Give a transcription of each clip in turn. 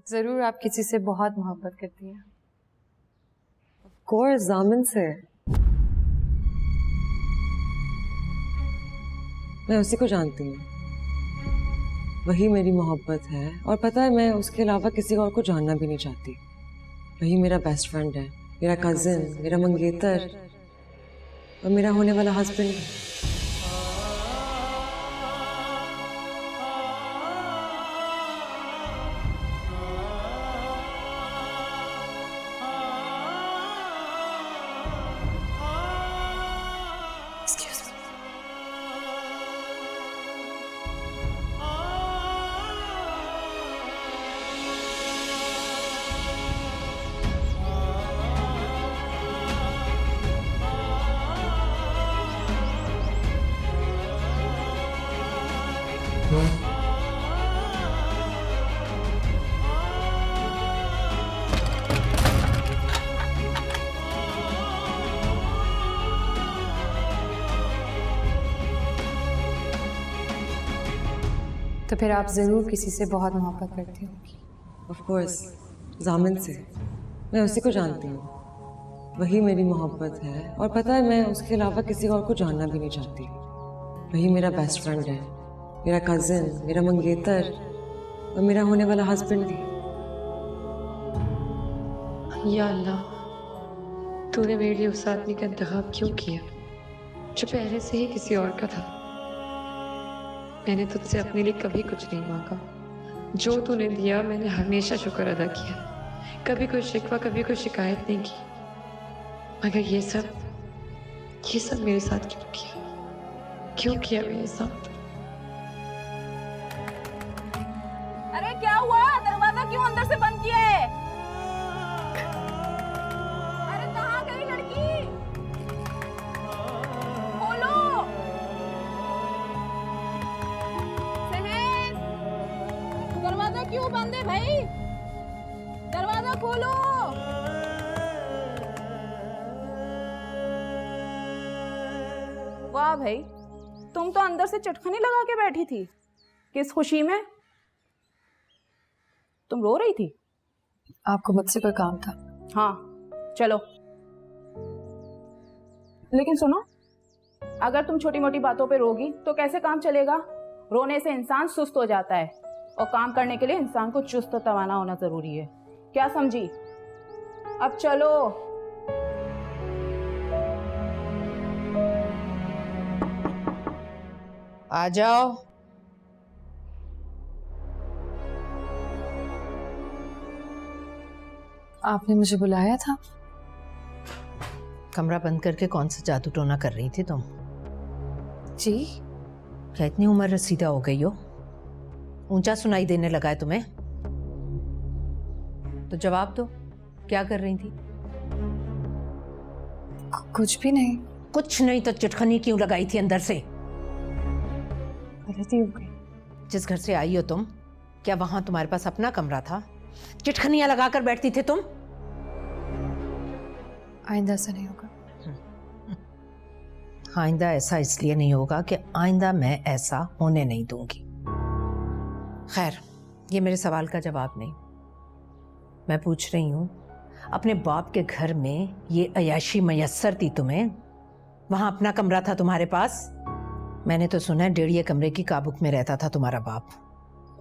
जरूर आप किसी से बहुत मोहब्बत करती हैं। कोर्स जामिन से। मैं उसी को जानती हूँ, वही मेरी मोहब्बत है और पता है मैं उसके अलावा किसी और को जानना भी नहीं चाहती। वही मेरा बेस्ट फ्रेंड है, मेरा कजिन, मेरा मंगेतर और मेरा होने वाला हस्बैंड। तो फिर आप जरूर किसी से बहुत मोहब्बत करती होंगी। ऑफ कोर्स जामिन से। मैं उसी को जानती हूँ, वही मेरी मोहब्बत है और पता है मैं उसके अलावा किसी और को जानना भी नहीं चाहती। वही मेरा बेस्ट फ्रेंड है, मेरा कजिन, मेरा मंगेतर और मेरा होने वाला हस्बैंड भी। या अल्लाह, तूने मेरे लिए उस आदमी का इंतखाब क्यों किया जो पहले से ही किसी और का था। मैंने तुझसे अपने लिए कभी कुछ नहीं मांगा, जो तूने दिया मैंने हमेशा शुक्र अदा किया, कभी कोई शिकवा कभी कोई शिकायत नहीं की। मगर ये सब मेरे साथ क्यों किया मेरे साथ। अरे क्या हुआ? दरवाजा क्यों अंदर से बंद किया है? अरे कहाँ गई लड़की? खोलो। सहन, दरवाजा क्यों बंद है भाई? दरवाजा खोलो। वाह भाई, तुम तो अंदर से चटखनी लगा के बैठी थी। किस खुशी में? तुम रो रही थी? आपको मुझसे कोई काम था? हाँ, चलो। लेकिन सुनो, अगर तुम छोटी मोटी बातों पे रोगी तो कैसे काम चलेगा? रोने से इंसान सुस्त हो जाता है और काम करने के लिए इंसान को चुस्त और तवाना होना जरूरी है। क्या समझी? अब चलो। आ जाओ। आपने मुझे बुलाया था? कमरा बंद करके कौन सा जादू टोना कर रही थी तुम? जी। क्या इतनी उम्र रसीदा हो गई हो? ऊंचा सुनाई देने लगा है तुम्हें? तो जवाब दो, क्या कर रही थी? कुछ भी नहीं। कुछ नहीं तो चिटखनी क्यों लगाई थी अंदर से? गलती हो गई। जिस घर से आई हो तुम, क्या वहां तुम्हारे पास अपना कमरा था? चिटखनियां लगाकर बैठती थे तुम? आइंदा ऐसा नहीं होगा। आइंदा ऐसा इसलिए नहीं होगा कि आइंदा मैं ऐसा होने नहीं दूंगी। खैर, ये मेरे सवाल का जवाब नहीं। मैं पूछ रही हूं, अपने बाप के घर में ये अयाशी मयस्सर थी तुम्हें? वहां अपना कमरा था तुम्हारे पास? मैंने तो सुना है डेढ़िए कमरे की काबुक में रहता था तुम्हारा बाप।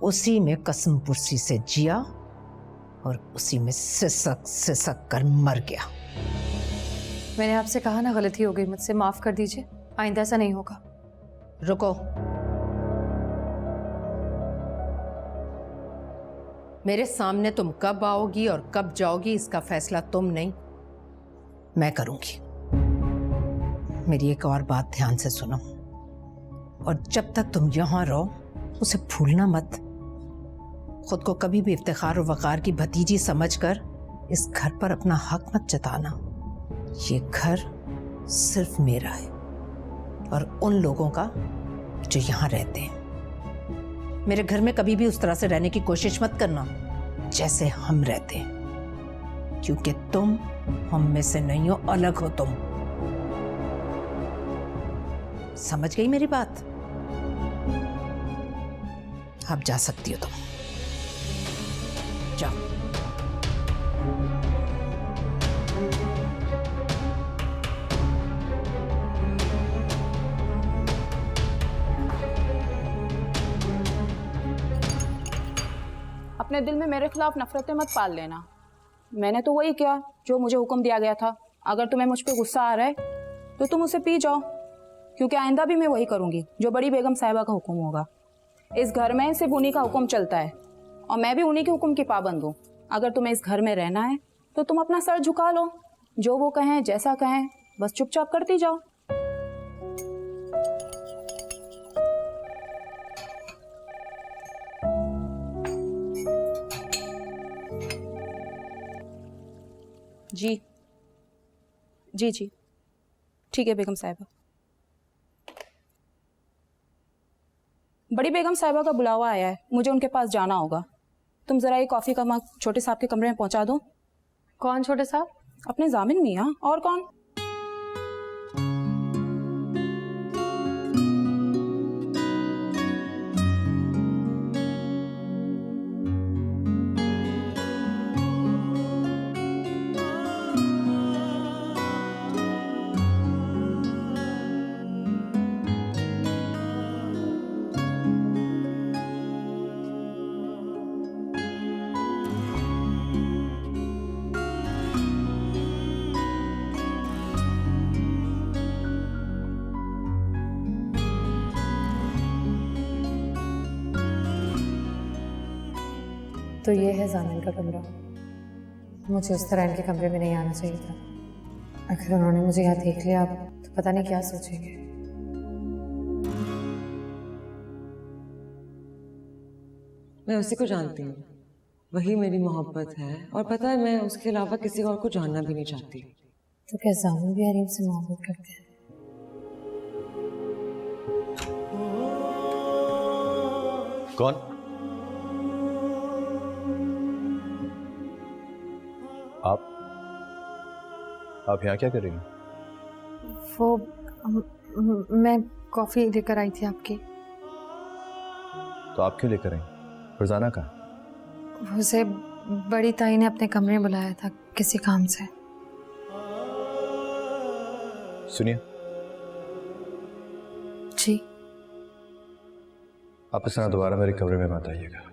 उसी में कसम पुरसी से जिया और उसी में सिसक सिसक कर मर गया। मैंने आपसे कहा ना, गलती हो गई, मुझसे माफ कर दीजिए। आइंदा ऐसा नहीं होगा। रुको, मेरे सामने तुम कब आओगी और कब जाओगी इसका फैसला तुम नहीं, मैं करूंगी। मेरी एक और बात ध्यान से सुनो, और जब तक तुम यहां रहो उसे भूलना मत। खुद को कभी भी इफ्तिखार और वकार की भतीजी समझकर इस घर पर अपना हक मत जताना। ये घर सिर्फ मेरा है और उन लोगों का जो यहां रहते हैं। मेरे घर में कभी भी उस तरह से रहने की कोशिश मत करना जैसे हम रहते हैं, क्योंकि तुम हम में से नहीं हो, अलग हो तुम। समझ गई मेरी बात? अब जा सकती हो तुम, जाओ। अपने दिल में मेरे खिलाफ नफरतें मत पाल लेना। मैंने तो वही किया जो मुझे हुक्म दिया गया था। अगर तुम्हें मुझ पर गुस्सा आ रहा है तो तुम उसे पी जाओ, क्योंकि आइंदा भी मैं वही करूंगी जो बड़ी बेगम साहिबा का हुक्म होगा। इस घर में सिर्फ उन्हीं का हुक्म चलता है और मैं भी उन्हीं के हुक्म की पाबंद हूँ। अगर तुम्हें इस घर में रहना है तो तुम अपना सर झुका लो, जो वो कहें जैसा कहें बस चुपचाप करती जाओ। जी जी जी ठीक है बेगम साहिबा। बड़ी बेगम साहिबा का बुलावा आया है, मुझे उनके पास जाना होगा। तुम जरा ये कॉफी का मग छोटे साहब के कमरे में पहुंचा दो। कौन छोटे साहब? अपने जामिन मियाँ, और कौन। तो ये है जामिन का कमरा। मुझे उस तरह इनके कमरे में नहीं आना चाहिए था। अगर उन्होंने मुझे यहाँ देख लिया तो पता नहीं क्या सोचेंगे। मैं उसी को जानती हूँ, वही मेरी मोहब्बत है, और पता है मैं उसके अलावा किसी और को जानना भी नहीं चाहती। तो क्या जामिन भी हरीम से मोहब्बत करते हैं? कौन? आप यहाँ क्या कर रही हैं? मैं कॉफी लेकर आई थी आपकी। तो आप क्यों लेकर आई? फरजाना कहाँ? उसे बड़ी ताई ने अपने कमरे में बुलाया था किसी काम से। सुनिए, जी। आप इस तरह दोबारा मेरे कमरे में मत आइएगा।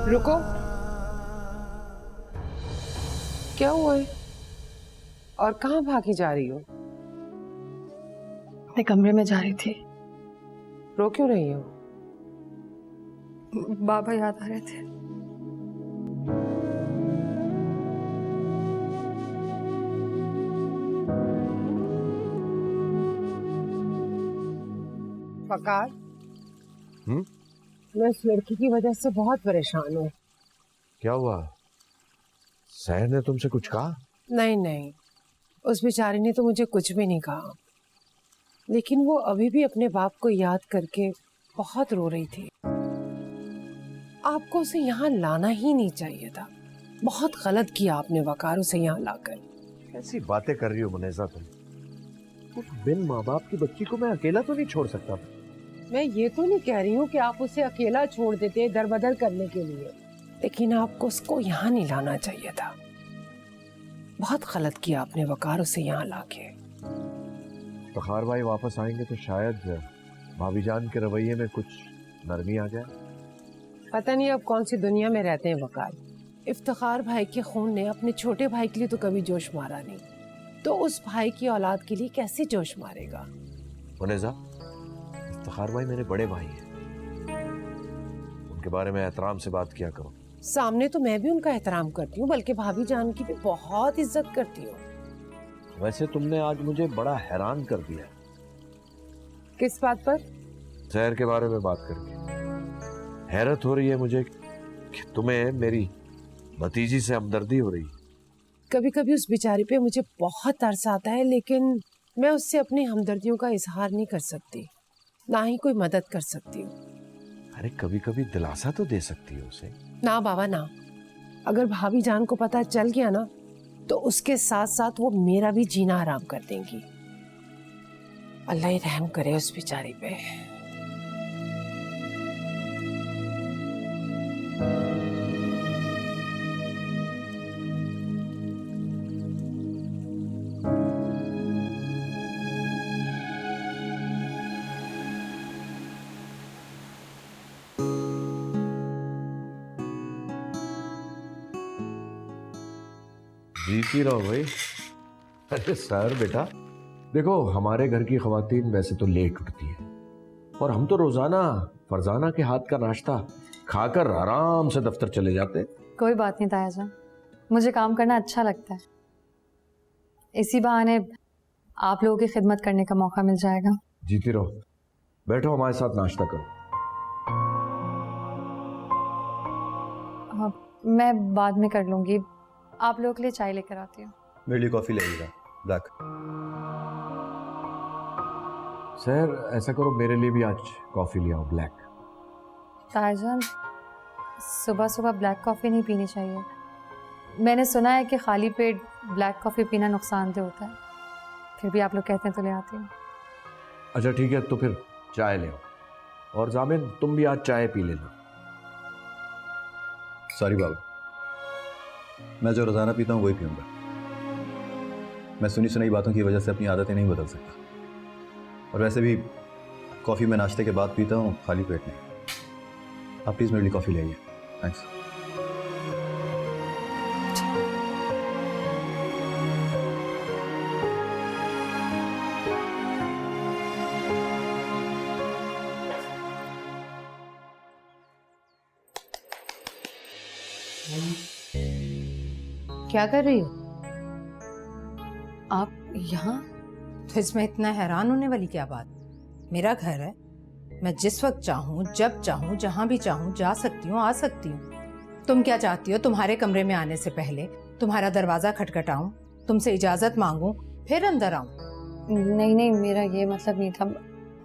रुको, क्या हुआ है और कहाँ भागी जा रही हो? अपने कमरे में जा रही थी। रो क्यों रही हो? बाबा याद आ रहे थे। फकार, मैं इस लड़की की वजह से बहुत परेशान हूँ। क्या हुआ? सहर ने तुमसे कुछ कहा? नहीं नहीं, उस बेचारी ने तो मुझे कुछ भी नहीं कहा, लेकिन वो अभी भी अपने बाप को याद करके बहुत रो रही थी। आपको उसे यहाँ लाना ही नहीं चाहिए था। बहुत गलत किया आपने वकार, उसे यहाँ लाकर। कैसी बातें कर रही हो मुनेजा तुम? बिन माँ बाप की बच्ची को मैं अकेला तो नहीं छोड़ सकता। मैं ये तो नहीं कह रही हूँ कि आप उसे अकेला छोड़ देते दर बदर करने के लिए, लेकिन आपको उसको यहाँ नहीं लाना चाहिए था। बहुत गलत किया आपने वकार, उसे यहाँ लाके। इफ्तिखार भाई वापस आएंगे तो शायद भाभी जान के रवैये में कुछ नरमी आ जाए। पता नहीं अब कौन सी दुनिया में रहते हैं वकार। इफ्तिखार भाई के खून ने अपने छोटे भाई के लिए तो कभी जोश मारा नहीं, तो उस भाई की औलाद के लिए कैसे जोश मारेगा? मुनेजा, इफ्तिखार भाई मेरे बड़े भाई हैं, उनके बारे में एहतराम से बात किया करो। सामने तो मैं भी उनका एहतराम करती हूँ, बल्कि भाभी जान की भी बहुत इज्जत करती हूँ। वैसे तुमने आज मुझे बड़ा हैरान कर दिया। किस बात पर? सहर के बारे में बात करके हैरत हो रही है मुझे कि तुम्हें मेरी भतीजी से हमदर्दी हो रही। कभी कभी उस बेचारी पे मुझे बहुत तरस आता है, लेकिन मैं उससे अपनी हमदर्दियों का इजहार नहीं कर सकती, ना ही कोई मदद कर सकती हूँ। अरे कभी कभी दिलासा तो दे सकती हो उसे। ना बाबा ना, अगर भाभी जान को पता चल गया ना तो उसके साथ साथ वो मेरा भी जीना आराम कर देंगी। अल्लाह ही रहम करे उस बेचारी पे। जीती रहो भाई। अरे सर बेटा, देखो हमारे घर की खवातीन वैसे तो लेट उठती है और हम तो रोजाना फरजाना के हाथ का नाश्ता खाकर आराम से दफ्तर चले जाते। कोई बात नहीं ताया जान, मुझे काम करना अच्छा लगता है। इसी बहाने आप लोगों की खिदमत करने का मौका मिल जाएगा। जीती रहो, बैठो हमारे साथ नाश्ता करो। मैं बाद में कर लूंगी, आप लोगों के लिए चाय लेकर आती हूँ। मेरे लिए कॉफ़ी लगेगा ब्लैक। सर ऐसा करो, मेरे लिए भी आज कॉफी ले आओ ब्लैक। ताया जान, सुबह सुबह ब्लैक कॉफ़ी नहीं पीनी चाहिए। मैंने सुना है कि खाली पेट ब्लैक कॉफ़ी पीना नुकसानदेह होता है, फिर भी आप लोग कहते हैं तो ले आती हूँ। अच्छा ठीक है, तो फिर चाय ले आओ। और जामिन तुम भी आज चाय पी लेना। सॉरी बाबा, मैं जो रोज़ाना पीता हूँ वही पीऊँगा। मैं सुनी सुनाई बातों की वजह से अपनी आदतें नहीं बदल सकता। और वैसे भी कॉफ़ी मैं नाश्ते के बाद पीता हूँ, खाली पेट नहीं। आप प्लीज़ मेरे लिए कॉफ़ी ले आइए। थैंक्स। क्या कर रही हो? आप यहाँ? तो इसमें इतना हैरान होने वाली क्या बात? मेरा घर है, मैं जिस वक्त चाहूँ, जब चाहूँ, जहाँ भी चाहूँ जा सकती हूँ, आ सकती हूँ। तुम क्या चाहती हो? तुम्हारे कमरे में आने से पहले तुम्हारा दरवाजा खटखटाऊं, तुमसे इजाजत मांगूं, फिर अंदर आऊं? नहीं नहीं, मेरा ये मतलब नहीं था।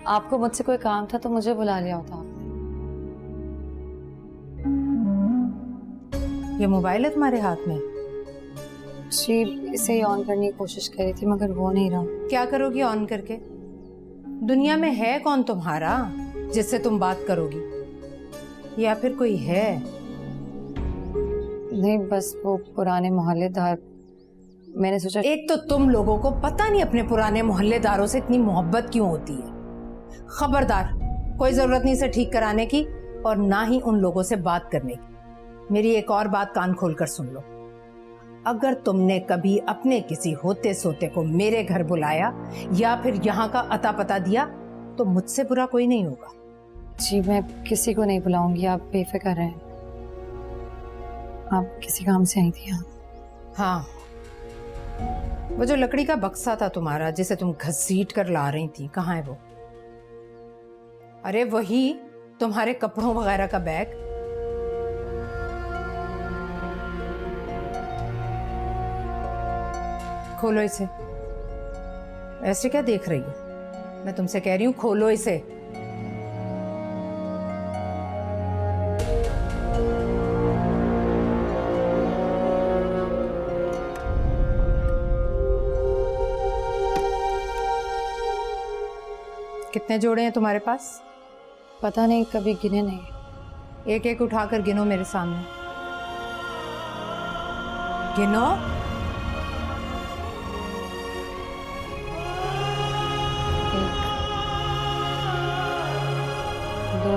आपको मुझसे कोई काम था तो मुझे बुला लिया होता आपने। ये मोबाइल है तुम्हारे हाथ में? जी, इसे ही ऑन करने की कोशिश कर रही थी मगर वो नहीं रहा। क्या करोगी ऑन करके? दुनिया में है कौन तुम्हारा जिससे तुम बात करोगी? या फिर कोई है? नहीं, बस वो पुराने मोहल्लेदार। मैंने सोचा एक तो तुम लोगों को पता नहीं अपने पुराने मोहल्लेदारों से इतनी मोहब्बत क्यों होती है। खबरदार, कोई जरूरत नहीं इसे ठीक कराने की और ना ही उन लोगों से बात करने की। मेरी एक और बात कान खोल कर सुन लो। अगर तुमने कभी अपने किसी होते सोते को मेरे घर बुलाया या फिर यहाँ का अता पता दिया तो मुझसे बुरा कोई नहीं होगा। जी, मैं किसी को नहीं बुलाऊंगी, आप बेफिक्र रहें। आप किसी काम से आई थी यहाँ? हाँ, वो जो लकड़ी का बक्सा था तुम्हारा जिसे तुम घसीट कर ला रही थी, कहाँ है वो? अरे वही तुम्हारे कपड़ों वगैरह का बैग। खोलो इसे। ऐसे क्या देख रही हो? मैं तुमसे कह रही हूं खोलो इसे। कितने जोड़े हैं तुम्हारे पास? पता नहीं, कभी गिने नहीं। एक एक उठाकर गिनो मेरे सामने। गिनो। दो,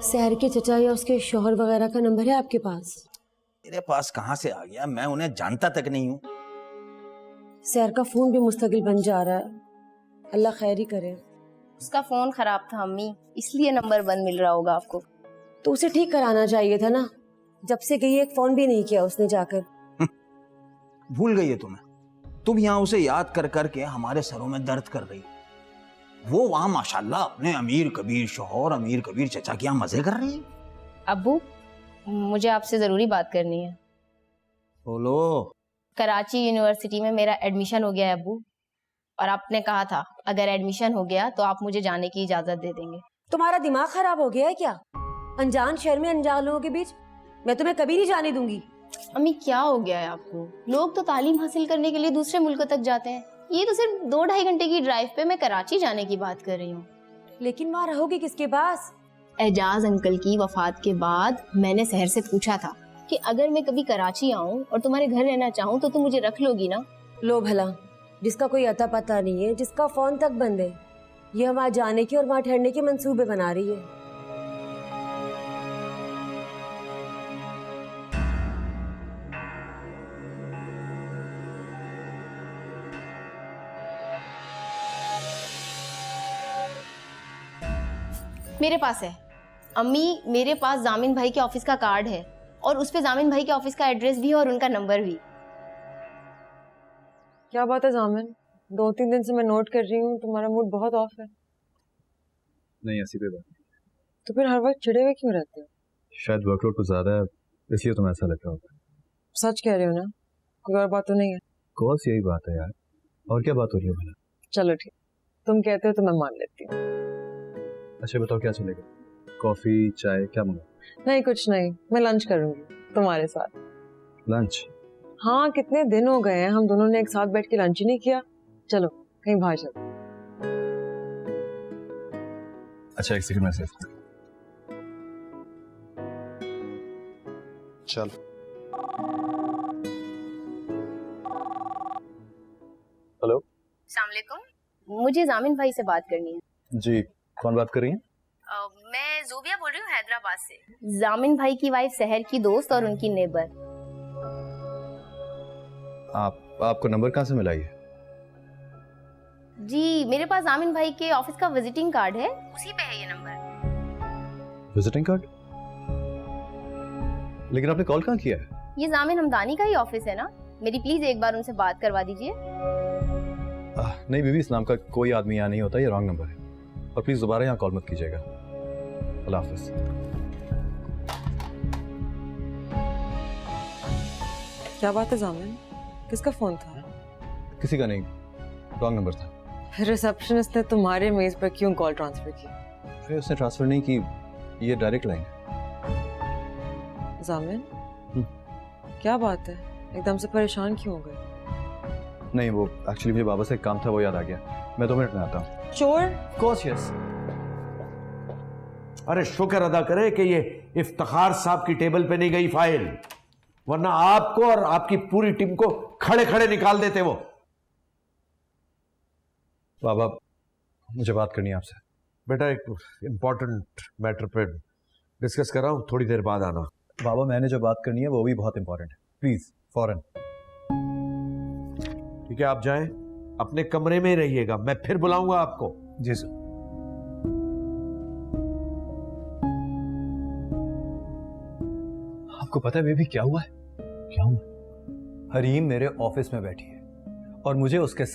शहर के चचा या उसके शोहर वगैरह का नंबर है आपके पास? मेरे पास कहाँ से आ गया? मैं उन्हें जानता तक नहीं हूँ। शहर का फोन भी मुस्तकिल बन जा रहा है, अल्लाह खैर ही करे। उसका फोन खराब था अम्मी, इसलिए नंबर बंद मिल रहा होगा आपको। तो उसे ठीक कराना चाहिए था ना। जब से गई एक फोन भी नहीं किया उसने जाकर। भूल गई है तुम्हें? तुम यहाँ उसे याद कर करके हमारे सरों में दर्द कर रही। वो वहां माशाल्लाह अपने अमीर कबीर शौहर, अमीर कबीर चचा के यहाँ मजे कर रही है। अब्बू, मुझे आपसे ज़रूरी बात करनी है। बोलो। कराची यूनिवर्सिटी में मेरा एडमिशन हो गया है अब्बू, और आपने कहा था अगर एडमिशन हो गया तो आप मुझे जाने की इजाज़त दे देंगे। तुम्हारा दिमाग खराब हो गया है क्या? अनजान शहर में अनजान लोगों के बीच मैं तुम्हें कभी नहीं जाने दूंगी। अम्मी, क्या हो गया है आपको? लोग तो तालीम हासिल करने के लिए दूसरे मुल्कों तक जाते हैं, ये तो सिर्फ 2-2.5 घंटे की ड्राइव पे मैं कराची जाने की बात कर रही हूँ। लेकिन वहाँ रहोगी किसके पास? एजाज अंकल की वफात के बाद मैंने शहर से पूछा था कि अगर मैं कभी कराची आऊँ और तुम्हारे घर रहना चाहूँ तो तुम मुझे रख लोगी ना? लो भला, जिसका कोई अता पता नहीं है, जिसका फोन तक बंद है, ये वहाँ जाने के और वहाँ ठहरने के मंसूबे बना रही है। मेरे पास है अम्मी, मेरे पास जामिन भाई के ऑफिस का कार्ड है और उस पे जामिन भाई के ऑफिस का एड्रेस भी है और उनका नंबर भी। क्या बात है जामिन, 2-3 दिन से मैं नोट कर रही हूँ तुम्हारा मूड बहुत ऑफ है। नहीं ऐसी कोई बात नहीं। तो फिर हर वक्त चिड़े हुए क्यों रहते हो? शायद वर्कलोड कुछ ज़्यादा है इसलिए तुम्हें ऐसा लग रहा होगा। सच कह रहे हो ना? कोई और बात तो नहीं है? कोर्स यही बात है यार, और क्या बात हो रही है भला? चलो ठीक, तुम कहते हो तो मैं मान लेती हूँ। अच्छा बताओ क्या चलेगा? कॉफी चाय क्या मंगाऊं? नहीं कुछ नहीं, मैं लंच करूंगी तुम्हारे साथ। लंच? हाँ, कितने दिन हो गए हैं हम दोनों ने एक साथ बैठ के लंच ही नहीं किया। चलो कहीं बाहर चलो। अच्छा एक सेकंड मैसेज। चलो। हेलो। अस्सलाम वालेकुम, मुझे जामिन भाई से बात करनी है। जी, कौन बात कर रही हैं? मैं जोबिया बोल रही हूँ हैदराबाद से। जामिन भाई की वाइफ शहर की दोस्त और उनकी नेबर। आपको नंबर कहाँ से मिला ये? जी, मेरे पास जामिन भाई के ऑफिस का विजिटिंग कार्ड है, उसी पे है ये नंबर। Visiting card? लेकिन आपने कॉल कहाँ किया है? ये जामिन हमदानी का ही ऑफिस है ना? मेरी प्लीज एक बार उनसे बात करवा दीजिए। नहीं बीबी, इस नाम का कोई आदमी यहाँ नहीं होता, ये रॉन्ग नंबर है। और प्लीज दोबारा यहाँ कॉल मत कीजिएगा। अल्लाह हाफिज। क्या बात है जामिन, किसका फोन था? किसी का नहीं, रॉन्ग नंबर था। रिसेप्शनिस्ट ने तुम्हारे मेज पर क्यों कॉल ट्रांसफर की? फिर उसने ट्रांसफर नहीं की, ये डायरेक्ट लाइन है। जामिन क्या बात है, एकदम से परेशान क्यों हो गए? नहीं वो एक्चुअली मुझे बाबा से एक काम था, वो याद आ गया। मैं 2 मिनट में आता हूँ। चोर? Course yes. अरे शुक्र अदा करे कि ये इफ्तिखार साहब की टेबल पे नहीं गई फाइल, वरना आपको और आपकी पूरी टीम को खड़े खड़े निकाल देते वो। बाबा मुझे बात करनी है आपसे। बेटा एक इंपॉर्टेंट मैटर पे डिस्कस कर रहा हूँ, थोड़ी देर बाद आना। बाबा मैंने जो बात करनी है वो भी बहुत इंपॉर्टेंट है, प्लीज फौरन। ठीक है आप जाएं, अपने कमरे में रहिएगा, मैं फिर बुलाऊंगा आपको। जी सर। आपको पता है बेबी क्या हुआ है? क्या हुआ? हरीम मेरे ऑफिस में बैठी है और मुझे उसके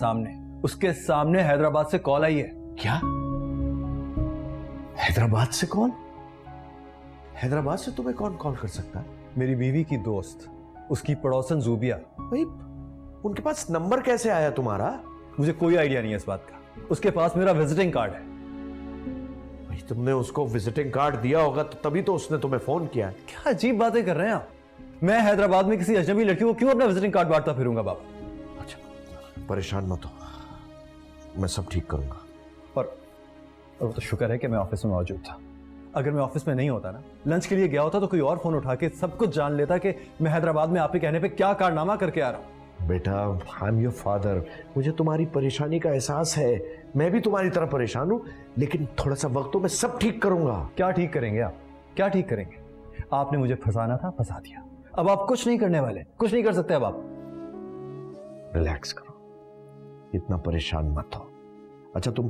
सामने हैदराबाद से कॉल आई है। क्या? हैदराबाद से कॉल? हैदराबाद से तुम्हें कौन कॉल कर सकता है? मेरी बीवी की दोस्त, उसकी पड़ोसन जूबिया। भाई उनके पास नंबर कैसे आया तुम्हारा? मुझे कोई आइडिया नहीं है इस बात का। उसके पास मेरा विजिटिंग कार्ड है। भाई तुमने उसको विजिटिंग कार्ड दिया होगा तो तभी तो उसने तुम्हें फोन किया है। क्या अजीब बातें कर रहे हैं आप? मैं हैदराबाद में किसी अजनबी लड़की को क्यों अपना विजिटिंग कार्ड बांटता फिरूंगा बाबा? अच्छा परेशान मत हो, मैं सब ठीक करूंगा। और वो तो शुक्र है कि मैं ऑफिस में मौजूद था। अगर मैं ऑफिस में नहीं होता ना, लंच के लिए गया होता, तो कोई और फोन उठा के सब कुछ जान लेता कि मैं हैदराबाद में आपके कहने पे क्या कारनामा करके आ रहा हूँ। बेटा आई एम योर फादर, मुझे तुम्हारी परेशानी का एहसास है, मैं भी तुम्हारी तरह परेशान हूँ, लेकिन थोड़ा सा वक्त तो मैं सब ठीक करूंगा। क्या ठीक करेंगे आप? क्या ठीक करेंगे? आपने मुझे फंसाना था, फंसा दिया। अब आप कुछ नहीं करने वाले, कुछ नहीं कर सकते अब आप। रिलैक्स करो, इतना परेशान मत हो। अच्छा तुम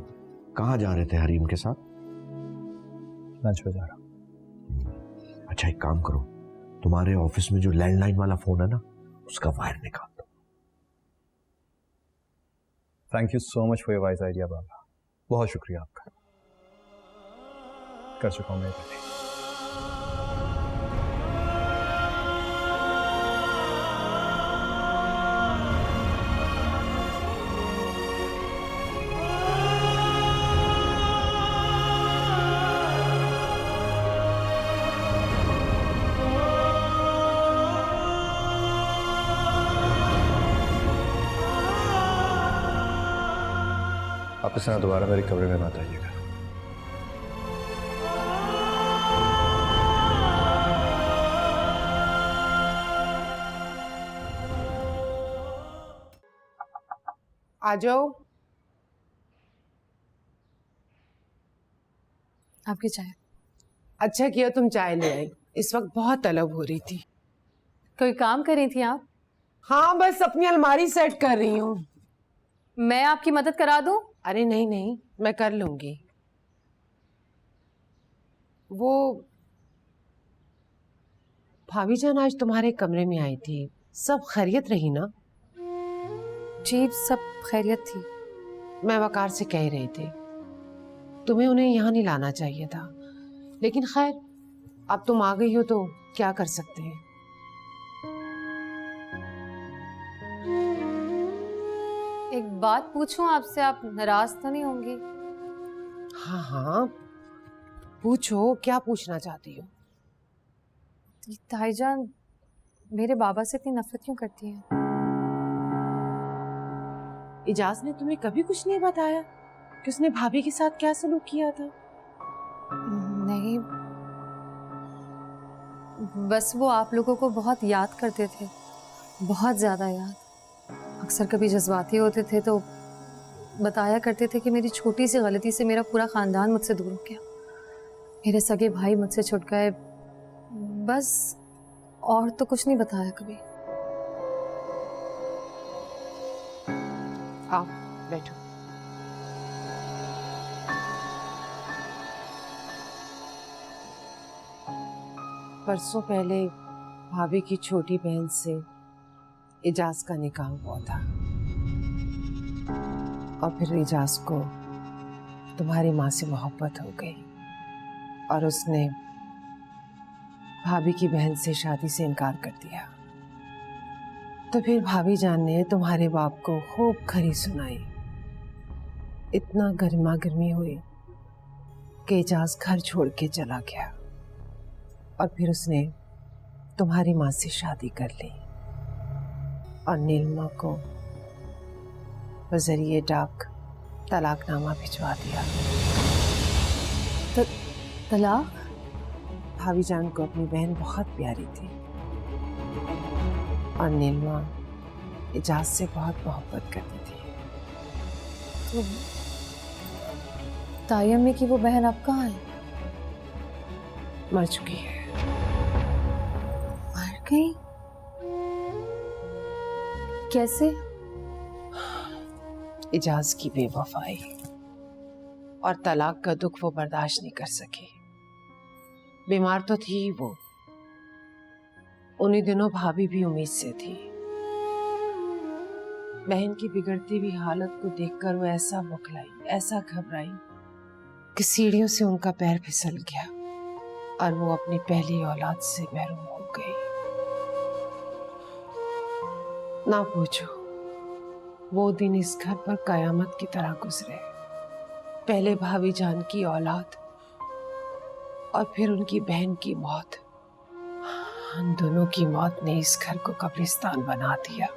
कहाँ जा रहे थे हरीम के साथ? लंच पे जा रहा हूं। अच्छा एक काम करो, तुम्हारे ऑफिस में जो लैंडलाइन वाला फोन है ना, उसका वायर निकाल दो। Thank you so much for your wise idea बाबा। बहुत शुक्रिया आपका, कर चुका हूँ मैं पहले। आप इस तरह दोबारा मेरे कमरे में मत आइएगा। आ जाओ। आपकी चाय। अच्छा किया तुम चाय ले आई, इस वक्त बहुत तलब हो रही थी। कोई काम कर रही थी आप? हाँ, बस अपनी अलमारी सेट कर रही हूँ। मैं आपकी मदद करा दूं? अरे नहीं नहीं, मैं कर लूंगी। वो भाभी जान आज तुम्हारे कमरे में आई थी, सब खैरियत रही ना? जी सब खैरियत थी। मैं वकार से कह रही थी तुम्हें उन्हें यहाँ नहीं लाना चाहिए था, लेकिन खैर अब तुम आ गई हो तो क्या कर सकते हैं। एक बात पूछूं आपसे, आप नाराज तो नहीं होंगी? हाँ हाँ पूछो, क्या पूछना चाहती हो? ताईजान मेरे बाबा से इतनी नफरत क्यों करती हैं? इजाज ने तुम्हें कभी कुछ नहीं बताया कि उसने भाभी के साथ क्या सलूक किया था? नहीं, बस वो आप लोगों को बहुत याद करते थे, बहुत ज्यादा याद। अक्सर कभी जज्बाती होते थे तो बताया करते थे कि मेरी छोटी सी गलती से मेरा पूरा खानदान मुझसे दूर हो गया, मेरे सगे भाई मुझसे छुट गए, बस और तो कुछ नहीं बताया कभी। आओ बैठो। परसों पहले भाभी की छोटी बहन से इजाज का निकाह हुआ था और फिर इजाज को तुम्हारी माँ से मोहब्बत हो गई और उसने भाभी की बहन से शादी से इनकार कर दिया। तो फिर भाभी जान ने तुम्हारे बाप को खूब खरी सुनाई, इतना गर्मा गर्मी हुई कि इजाज घर छोड़ के चला गया और फिर उसने तुम्हारी माँ से शादी कर ली और नीलमा को बजरिए डाक तलाकनामा भिजवा दिया। तलाक? भाभी जान को अपनी बहन बहुत प्यारी थी और नीलमा इजाज से बहुत मोहब्बत करती थी। तो ताई अम्मी की वो बहन अब कहाँ है? मर चुकी है। मर गई? कैसे? इजाज की बेवफाई और तलाक का दुख वो बर्दाश्त नहीं कर सकी। बीमार तो थी ही वो, उन्हीं दिनों भाभी भी उम्मीद से थी। बहन की बिगड़ती हुई हालत को देखकर वो ऐसा बौखलाई, ऐसा घबराई कि सीढ़ियों से उनका पैर फिसल गया और वो अपनी पहली औलाद से महरूम हो गई। ना पूछो, वो दिन इस घर पर कयामत की तरह गुजरे। पहले भाभी जान की औलाद और फिर उनकी बहन की मौत, हम दोनों की मौत ने इस घर को कब्रिस्तान बना दिया।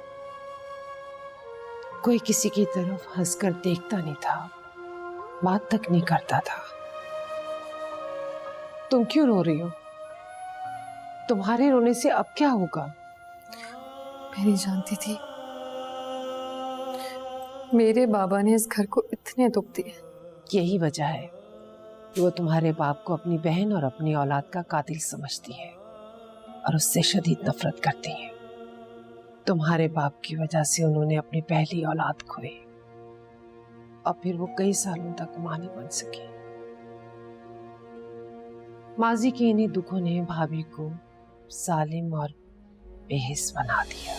कोई किसी की तरफ हंसकर देखता नहीं था, बात तक नहीं करता था। तुम क्यों रो रही हो? तुम्हारे रोने से अब क्या होगा? मैं नहीं जानती थी मेरे बाबा ने इस घर को इतने दुख दिए। यही वजह है कि वो तुम्हारे बाप को अपनी बहन और अपनी औलाद का कातिल समझती है और उससे शदीद नफरत करती है। तुम्हारे बाप की वजह से उन्होंने अपनी पहली औलाद खोई और फिर वो कई सालों तक मां नहीं बन सकी। माजी के इन्हीं दुखों ने भाभी को सालिम और बेहिस बना दिया।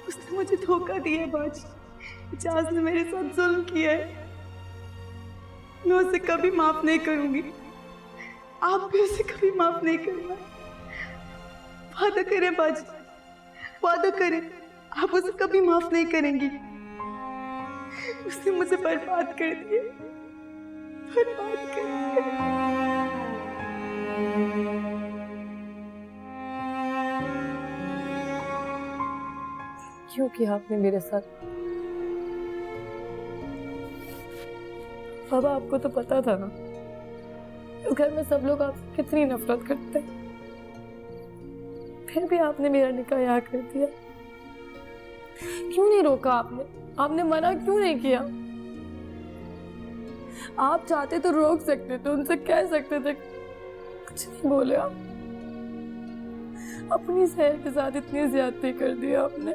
उसने मुझे धोखा दिया है बाजी। इजाज ने मेरे साथ जुल्म किया है। मैं उसे कभी माफ नहीं करूंगी। आप भी उसे कभी माफ नहीं करना। वादा करें बाजी, वादा करें आप उसे कभी माफ नहीं करेंगी। उसने मुझे बर्बाद कर दिया, बर्बाद कर दिया। क्यों किया आपने मेरे साथ? बाबा, आपको तो पता था ना इस घर में सब लोग आपसे कितनी नफरत करते हैं, फिर भी आपने मेरा निकाह यहाँ कर दिया। क्यों नहीं रोका आपने? आपने मना क्यों नहीं किया? आप चाहते तो रोक सकते थे, उनसे कह सकते थे, कुछ नहीं बोले आप। अपनी सहर के साथ इतनी ज्यादती कर दी आपने।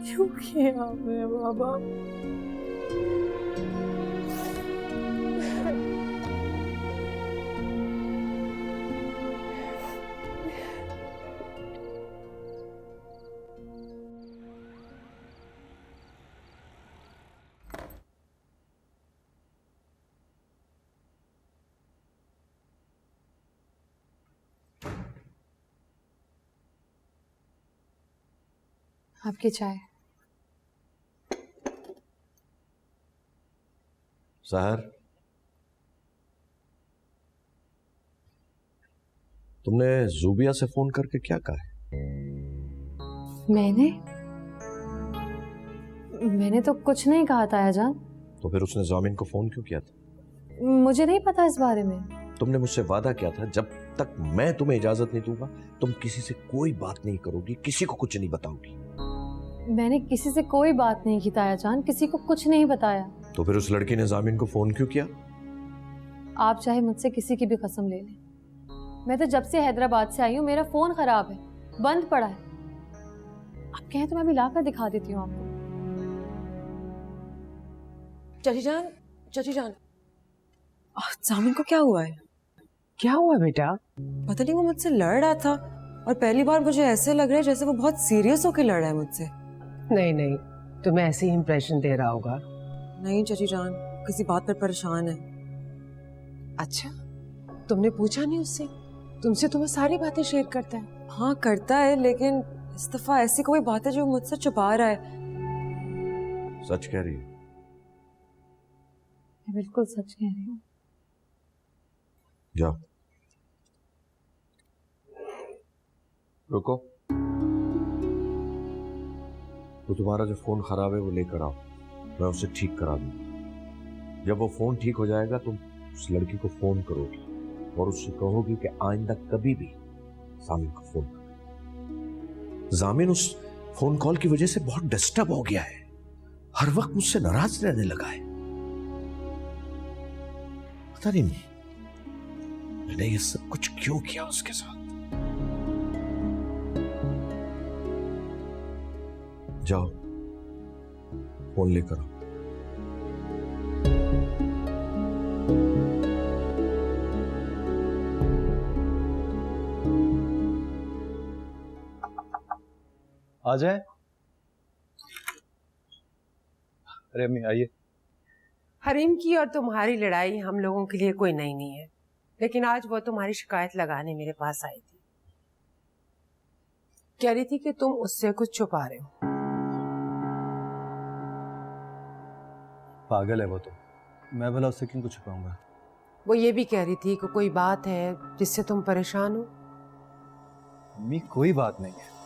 क्यों किया आपने बाबा? आपकी चाय। सहर, तुमने जूबिया से फोन करके क्या कहा है? मैंने तो कुछ नहीं कहा था आजान। तो फिर उसने जामिन को फोन क्यों किया था? मुझे नहीं पता इस बारे में। तुमने मुझसे वादा किया था जब तक मैं तुम्हें इजाजत नहीं दूंगा तुम किसी से कोई बात नहीं करोगी, किसी को कुछ नहीं बताओगी। मैंने किसी से कोई बात नहीं की तायाजान, किसी को कुछ नहीं बताया। तो फिर उस लड़की ने जामिन को फोन क्यों किया? आप चाहे मुझसे किसी की भी कसम ले लें, मैं तो जब से हैदराबाद से आई हूँ मेरा फोन खराब है, बंद पड़ा है। आप कहें तो मैं भी लाकर दिखा देती हूँ आपको। चाची जान, जामिन को क्या हुआ है? क्या हुआ बेटा? पता नहीं, वो मुझसे लड़ रहा था और पहली बार मुझे ऐसे लग रहा है जैसे वो बहुत सीरियस होकर लड़ रहा है मुझसे। नहीं नहीं, तुम्हें ऐसे ही इंप्रेशन दे रहा होगा। नहीं चाची जान, किसी बात पर परेशान है। अच्छा, तुमने पूछा नहीं उससे? तुमसे तो वो सारी बातें शेयर करता है। हाँ करता है, लेकिन इस दफा ऐसी कोई बात है जो मुझसे छुपा रहा है। सच कह रही है? मैं बिल्कुल सच कह रही हूँ। जाओ, रुको। तो तुम्हारा जो फोन खराब है वो लेकर आओ, मैं उसे ठीक करा दूंगा। जब वो फोन ठीक हो जाएगा तुम उस लड़की को फोन करोगी और उससे कहोगी कि आइंदा कभी भी जामिन को फोन करो। जामिन उस फोन कॉल की वजह से बहुत डिस्टर्ब हो गया है, हर वक्त मुझसे नाराज रहने लगा है। पता नहीं मैंने ये सब कुछ क्यों किया उसके साथ। जाओ, फोन लेकर आओ। आ जाए। अरे अम्मी आइए। हरीम की और तुम्हारी लड़ाई हम लोगों के लिए कोई नई नहीं है, लेकिन आज वो तुम्हारी शिकायत लगाने मेरे पास आई थी। कह रही थी कि तुम उससे कुछ छुपा रहे हो। पागल है वो तो, मैं भला उससे क्यों कुछ छुपाऊंगा? वो ये भी कह रही थी कि कोई बात है जिससे तुम परेशान हो। अम्मी कोई बात नहीं है।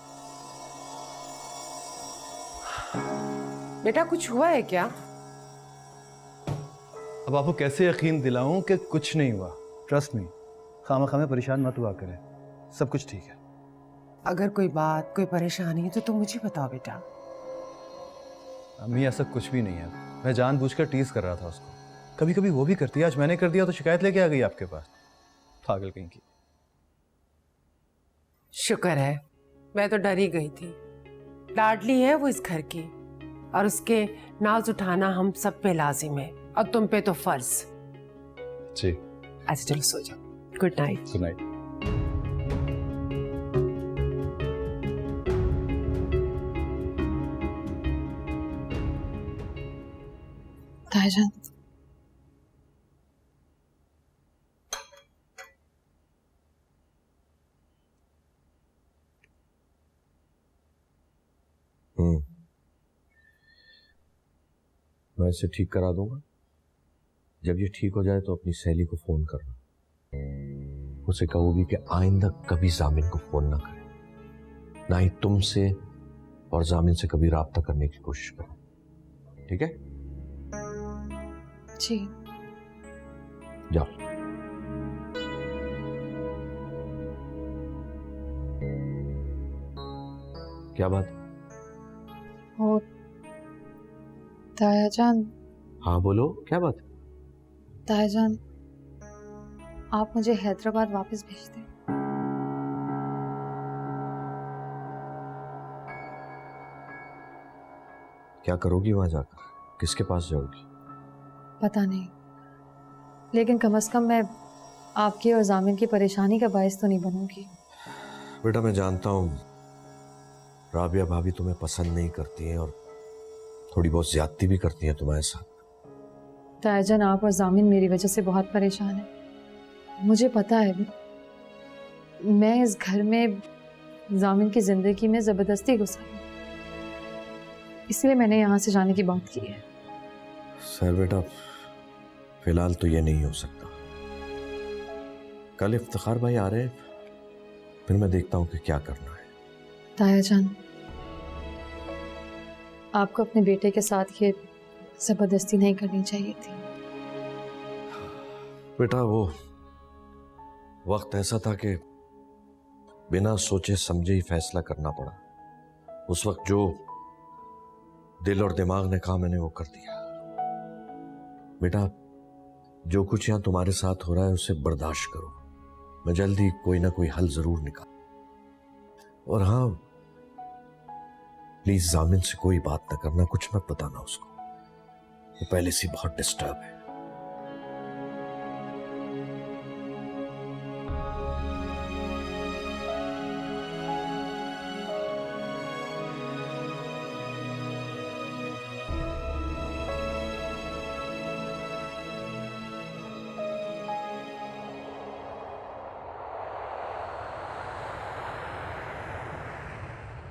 बेटा कुछ हुआ है क्या? अब आपको कैसे यकीन दिलाऊं कि कुछ नहीं हुआ? ट्रस्ट मी, खामा में परेशान मत हुआ करें, सब कुछ ठीक है। अगर कोई बात, कोई परेशानी है तो तुम मुझे बताओ बेटा। अम्मी ऐसा कुछ भी नहीं है, मैं जानबूझकर टीज कर रहा था उसको। कभी कभी वो भी करती है, आज मैंने कर दिया तो शिकायत लेके आ गई आपके पास। पागल कहीं की। शुक्र है, मैं तो डर ही गई थी। लाडली है वो इस घर की और उसके नाज उठाना हम सब पे लाजिम है और तुम पे तो फर्ज। जी। अच्छा चलो सो जाओ। Good night. Good night. तायाजान, मैं इसे ठीक करा दूंगा। जब ये ठीक हो जाए तो अपनी सहेली को फोन करना, उसे कहोगी कि आइंदा कभी जामिन को फोन ना करे, ना ही तुमसे और जामिन से कभी राब्ता करने की कोशिश करे। ठीक है? जी। जाओ। क्या बात? ओ तायाजान। हाँ बोलो, क्या बात? तायाजान, आप मुझे हैदराबाद वापस भेज दें। क्या करोगी वहां जाकर? किसके पास जाओगी? पता नहीं, लेकिन कम से कम मैं आपकी और जामिन की परेशानी का बायस तो नहीं बनूंगी। बेटा मैं जानता हूँ राबिया भाभी तुम्हें पसंद नहीं करती हैं और थोड़ी बहुत ज्यादती भी करती हैं तुम्हारे साथ। तायाजान, आप और जामिन मेरी वजह से बहुत परेशान है। मुझे पता है मैं इस घर में जामिन की जिंदगी में जबरदस्ती घुसा हूं, इसलिए मैंने यहाँ से जाने की बात की है। सर बेटा, फिलहाल तो ये नहीं हो सकता। कल इफ्तिखार भाई आ रहे हैं, फिर मैं देखता हूँ कि क्या करना है। तायाजान, आपको अपने बेटे के साथ ये जबरदस्ती नहीं करनी चाहिए थी। बेटा वो वक्त ऐसा था कि बिना सोचे समझे ही फैसला करना पड़ा। उस वक्त जो दिल और दिमाग ने कहा मैंने वो कर दिया। बेटा जो कुछ यहां तुम्हारे साथ हो रहा है उसे बर्दाश्त करो, मैं जल्दी कोई ना कोई हल जरूर निकाल। और हाँ प्लीज जामिन से कोई बात ना करना, कुछ मत बताना उसको, वो पहले से बहुत डिस्टर्ब है।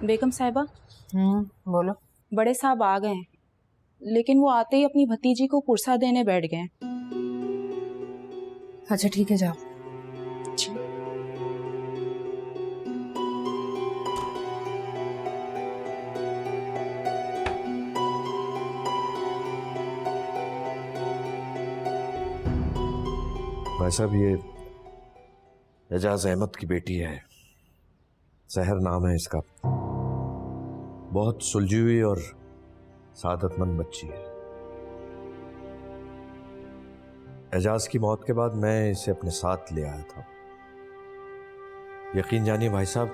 बेगम साहिबा। बोलो। बड़े साहब आ गए हैं, लेकिन वो आते ही अपनी भतीजी को पुरसा देने बैठ गए। अच्छा ठीक है, जाओ। भाई साहब ये एजाज अहमद की बेटी है, सहर नाम है इसका। बहुत सुलझी हुई और सादतमंद बच्ची है। एजाज की मौत के बाद मैं इसे अपने साथ ले आया था। यकीन जानिए भाई साहब,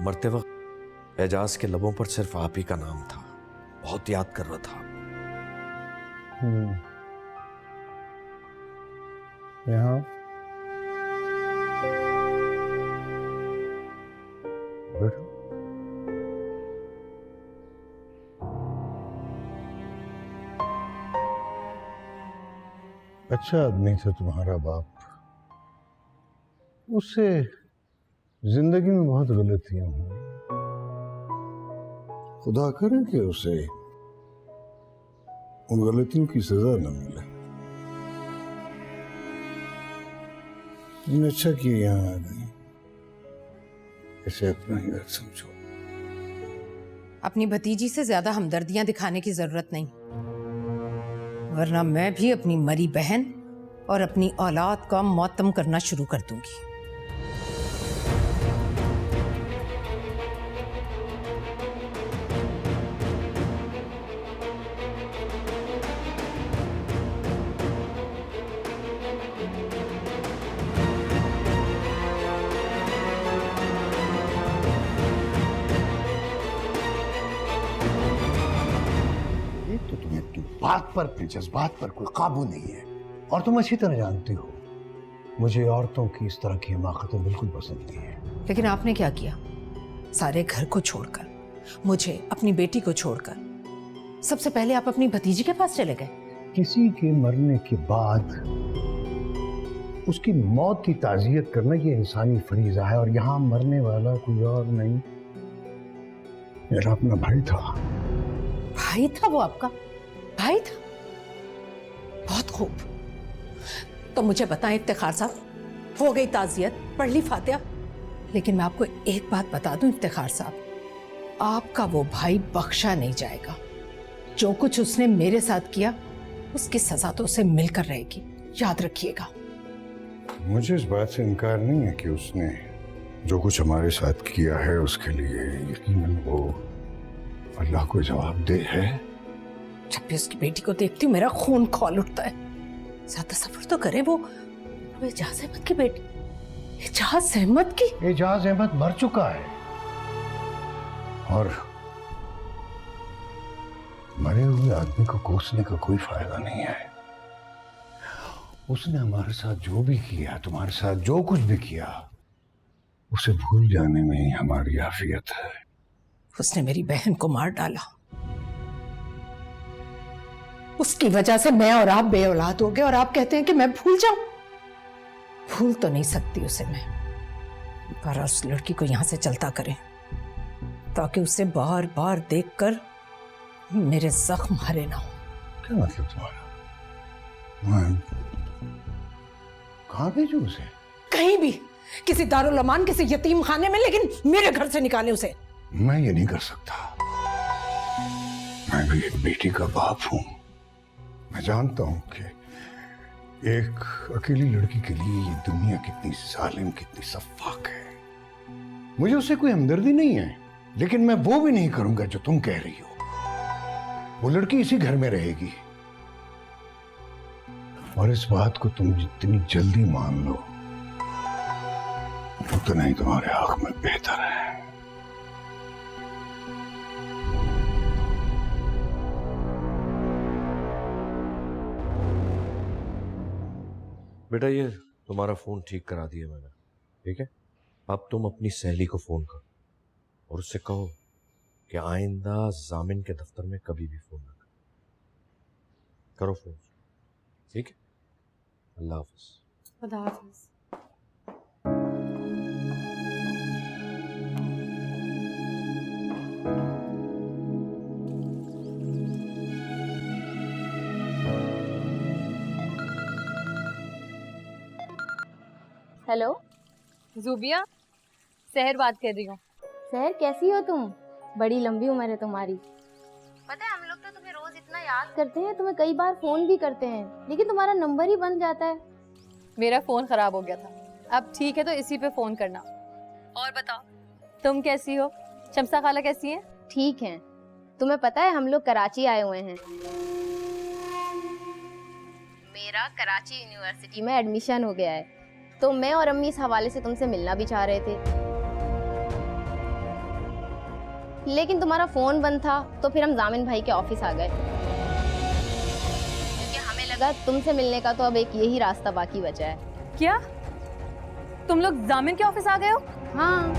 मरते वक्त एजाज के लबों पर सिर्फ आप ही का नाम था, बहुत याद कर रहा था। यहाँ बैठो। अच्छा आदमी था तुम्हारा बाप, उससे जिंदगी में बहुत गलतियां हुई। खुदा करे कि उसे उन गलतियों की सजा न मिले। तुमने अच्छा किया यहाँ आ गई, इसे अपना ही घर समझो। अपनी भतीजी से ज्यादा हमदर्दियां दिखाने की जरूरत नहीं, वरना मैं भी अपनी मरी बहन और अपनी औलाद का मौतम करना शुरू कर दूंगी। बात पर, अपने जज्बात पर कोई काबू नहीं है, और तुम अच्छी तरह जानती हो मुझे औरतों की इस तरह की हिमाकतें बिल्कुल पसंद नहीं है। लेकिन आपने क्या किया? सारे घर को छोड़कर, मुझे, अपनी बेटी को छोड़कर सबसे पहले आप अपनी भतीजी के पास चले गए। किसी के मरने के बाद उसकी मौत की ताज़ियत करना ये इंसानी फरीज़ा है, और यहाँ मरने वाला कोई और नहीं, मेरा अपना भाई था। भाई था वो आपका? भाई था? बहुत खूब। तो मुझे बताएं इफ्तिखार साहब, हो गई ताज़ियत, पढ़ ली फातिहा। लेकिन मैं आपको एक बात बता दूं इफ्तिखार साहब, आपका वो भाई बख्शा नहीं जाएगा। जो कुछ उसने मेरे साथ किया उसकी सजा तो उसे मिलकर रहेगी, याद रखिएगा। मुझे इस बात से इनकार नहीं है कि उसने जो कुछ हमारे साथ किया है उसके लिए यकीनन वो अल्लाह को जवाबदेह है। जब भी उसकी बेटी को देखती हूँ मेरा खून खौल उठता है। जरा तसव्वुर तो करे, वो एजाज अहमद की बेटी, एजाज अहमद की। एजाज अहमद मर चुका है, और मरे हुए आदमी को कोसने का कोई फायदा नहीं है। उसने हमारे साथ जो भी किया, तुम्हारे साथ जो कुछ भी किया, उसे भूल जाने में ही हमारी आफियत है। उसने मेरी बहन को मार डाला, उसकी वजह से मैं और आप बेऔलाद हो गए, और आप कहते हैं कि मैं भूल जाऊं। भूल तो नहीं सकती उसे मैं, पर उस लड़की को यहां से चलता करें ताकि उसे बार बार देखकर मेरे जख्म हरे ना हो। क्या मतलब तुम्हारा? कहाँ भेजू उसे? कहीं भी, किसी दारुल अमान, किसी यतीम खाने में, लेकिन मेरे घर से निकाले उसे। मैं ये नहीं कर सकता। मैं भी एक बेटी का बाप हूं। मैं जानता हूं कि एक अकेली लड़की के लिए ये दुनिया कितनी जालिम, कितनी सफाक है। मुझे उससे कोई हमदर्दी नहीं है, लेकिन मैं वो भी नहीं करूंगा जो तुम कह रही हो। वो लड़की इसी घर में रहेगी, और इस बात को तुम जितनी जल्दी मान लो उतना ही तुम्हारे हक में बेहतर है। बेटा ये तुम्हारा फोन ठीक करा दिया मैंने, ठीक है? अब तुम अपनी सहेली को फोन करो और उससे कहो कि आइंदा जामिन के दफ्तर में कभी भी फोन ना करो फोन, ठीक है? अल्लाह हाफिज। खुदा हाफिज। हेलो ज़ूबिया, सहर बात कर रही हूँ। सहर कैसी हो तुम? बड़ी लंबी उम्र है तुम्हारी। पता है हम लोग तो तुम्हें रोज इतना याद करते हैं, तुम्हें कई बार फोन भी करते हैं, लेकिन तुम्हारा नंबर ही बंद जाता है। मेरा फ़ोन ख़राब हो गया था, अब ठीक है तो इसी पे फ़ोन करना। और बताओ तुम कैसी हो? शम्सा खाला कैसी है? ठीक है। तुम्हें पता है हम लोग कराची आए हुए हैं, मेरा कराची यूनिवर्सिटी में एडमिशन हो गया है, तो मैं और अम्मी इस हवाले से तुमसे मिलना भी चाह रहे थे, लेकिन तुम्हारा फोन बंद था, तो फिर हम जामिन भाई के ऑफिस आ गए, क्योंकि हमें लगा तुमसे मिलने का तो अब एक यही रास्ता बाकी बचा है। क्या तुम लोग जामिन के ऑफिस आ गए हो? हाँ।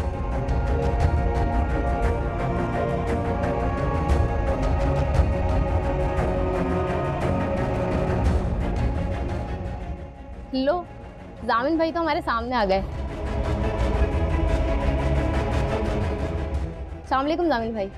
लो, जामिन भाई तो हमारे सामने आ गए। अस्सलाम वालेकुम जामिन भाई।